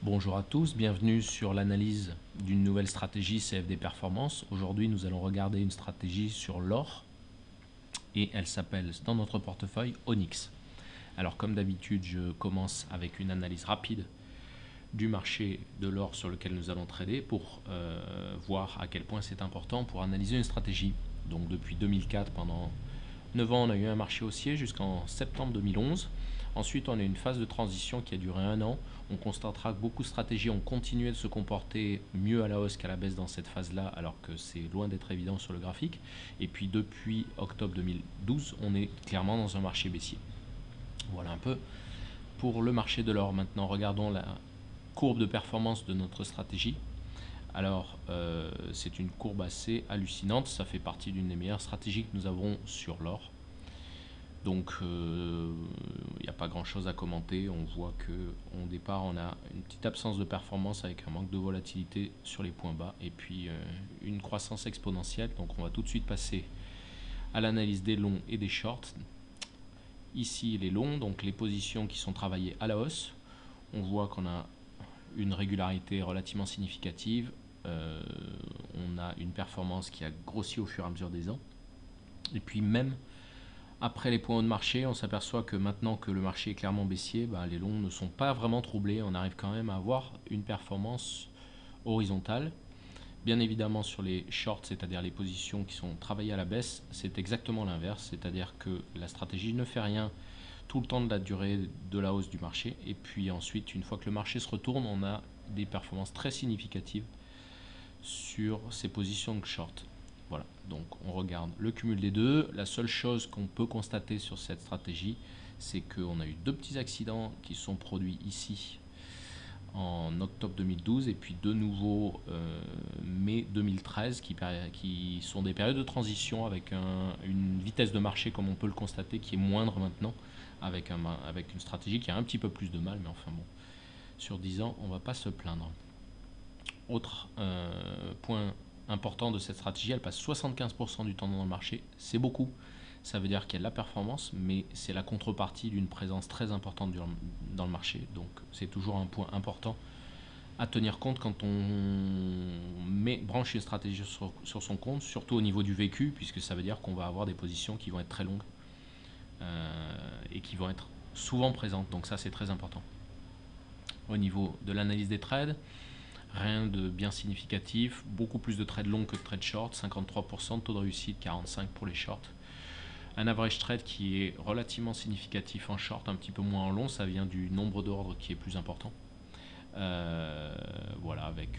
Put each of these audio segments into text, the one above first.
Bonjour à tous, bienvenue sur l'analyse d'une nouvelle stratégie CFD Performance. Aujourd'hui, nous allons regarder une stratégie sur l'or et elle s'appelle dans notre portefeuille Onyx. Alors comme d'habitude, je commence avec une analyse rapide du marché de l'or sur lequel nous allons trader pour voir à quel point c'est important pour analyser une stratégie. Donc depuis 2004, pendant 9 ans, on a eu un marché haussier jusqu'en septembre 2011. Ensuite, on a eu une phase de transition qui a duré 1 an. On constatera que beaucoup de stratégies ont continué de se comporter mieux à la hausse qu'à la baisse dans cette phase-là, alors que c'est loin d'être évident sur le graphique. Et puis depuis octobre 2012, on est clairement dans un marché baissier. Voilà un peu pour le marché de l'or. Maintenant, regardons la courbe de performance de notre stratégie. Alors, c'est une courbe assez hallucinante. Ça fait partie d'une des meilleures stratégies que nous avons sur l'or. Donc, il n'y a pas grand chose à commenter. On voit qu'au départ, on a une petite absence de performance avec un manque de volatilité sur les points bas et puis une croissance exponentielle. Donc, on va tout de suite passer à l'analyse des longs et des shorts. Ici, les longs, donc les positions qui sont travaillées à la hausse. On voit qu'on a une régularité relativement significative. On a une performance qui a grossi au fur et à mesure des ans. Et puis même après les points hauts de marché, on s'aperçoit que maintenant que le marché est clairement baissier, les longs ne sont pas vraiment troublés. On arrive quand même à avoir une performance horizontale. Bien évidemment sur les shorts, c'est-à-dire les positions qui sont travaillées à la baisse, c'est exactement l'inverse. C'est-à-dire que la stratégie ne fait rien tout le temps de la durée de la hausse du marché. Et puis ensuite, une fois que le marché se retourne, on a des performances très significatives sur ces positions de short. Voilà, donc on regarde le cumul des deux. La seule chose qu'on peut constater sur cette stratégie, c'est qu'on a eu deux petits accidents qui sont produits ici en octobre 2012 et puis de nouveau mai 2013 qui sont des périodes de transition avec une vitesse de marché comme on peut le constater qui est moindre maintenant avec une stratégie qui a un petit peu plus de mal, mais enfin bon, sur 10 ans on ne va pas se plaindre. Autre point important de cette stratégie, elle passe 75% du temps dans le marché, c'est beaucoup. Ça veut dire qu'il y a de la performance, mais c'est la contrepartie d'une présence très importante dans le marché. Donc c'est toujours un point important à tenir compte quand on branche une stratégie sur son compte, surtout au niveau du vécu, puisque ça veut dire qu'on va avoir des positions qui vont être très longues et qui vont être souvent présentes. Donc ça c'est très important. Au niveau de l'analyse des trades, rien de bien significatif, beaucoup plus de trades longs que de trades short, 53% de taux de réussite, 45% pour les shorts. Un average trade qui est relativement significatif en short, un petit peu moins en long, ça vient du nombre d'ordres qui est plus important. Voilà, avec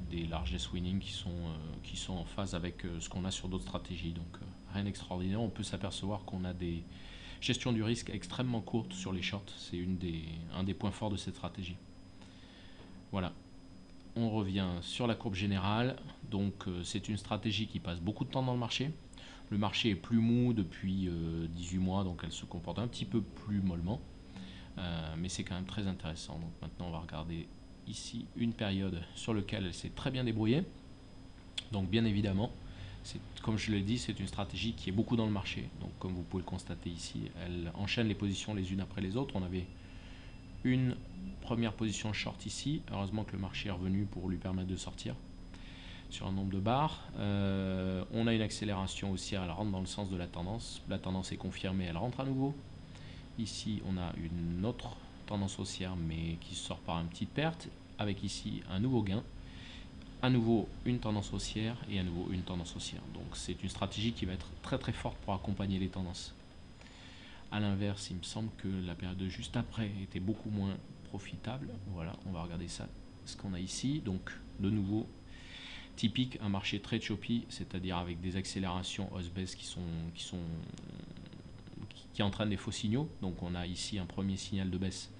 des largest winning qui sont en phase avec ce qu'on a sur d'autres stratégies. Donc rien d'extraordinaire, on peut s'apercevoir qu'on a des gestions du risque extrêmement courtes sur les shorts, c'est un des points forts de cette stratégie. Voilà. On revient sur la courbe générale. Donc c'est une stratégie qui passe beaucoup de temps dans le marché. Le marché est plus mou depuis 18 mois, donc elle se comporte un petit peu plus mollement. Mais c'est quand même très intéressant. Donc maintenant on va regarder ici une période sur laquelle elle s'est très bien débrouillée. Donc bien évidemment, comme je l'ai dit, c'est une stratégie qui est beaucoup dans le marché. Donc comme vous pouvez le constater ici, elle enchaîne les positions les unes après les autres. On avait une première position short ici. Heureusement que le marché est revenu pour lui permettre de sortir sur un nombre de barres. On a une accélération haussière, elle rentre dans le sens de la tendance. La tendance est confirmée, elle rentre à nouveau. Ici, on a une autre tendance haussière, mais qui sort par une petite perte, avec ici un nouveau gain. À nouveau une tendance haussière et à nouveau une tendance haussière. Donc c'est une stratégie qui va être très très forte pour accompagner les tendances. A l'inverse, il me semble que la période juste après était beaucoup moins profitable. Voilà, on va regarder ça, ce qu'on a ici. Donc de nouveau, typique, un marché très choppy, c'est-à-dire avec des accélérations hausse-baisse qui entraînent des faux signaux. Donc on a ici un premier signal de baisse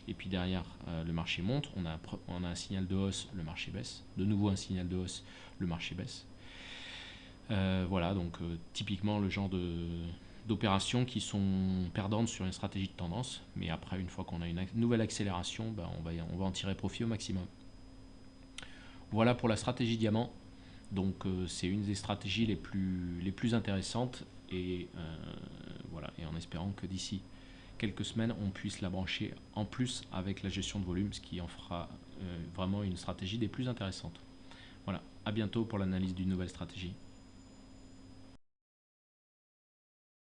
et puis derrière le marché monte, on a un signal de hausse, le marché baisse, de nouveau un signal de hausse, le marché baisse. Voilà, donc typiquement le genre d'opérations qui sont perdantes sur une stratégie de tendance, mais après une fois qu'on a une nouvelle accélération, on va en tirer profit au maximum. Voilà pour la stratégie diamant. Donc c'est une des stratégies les plus intéressantes et voilà, et en espérant que d'ici quelques semaines, on puisse la brancher en plus avec la gestion de volume, ce qui en fera vraiment une stratégie des plus intéressantes. Voilà, à bientôt pour l'analyse d'une nouvelle stratégie.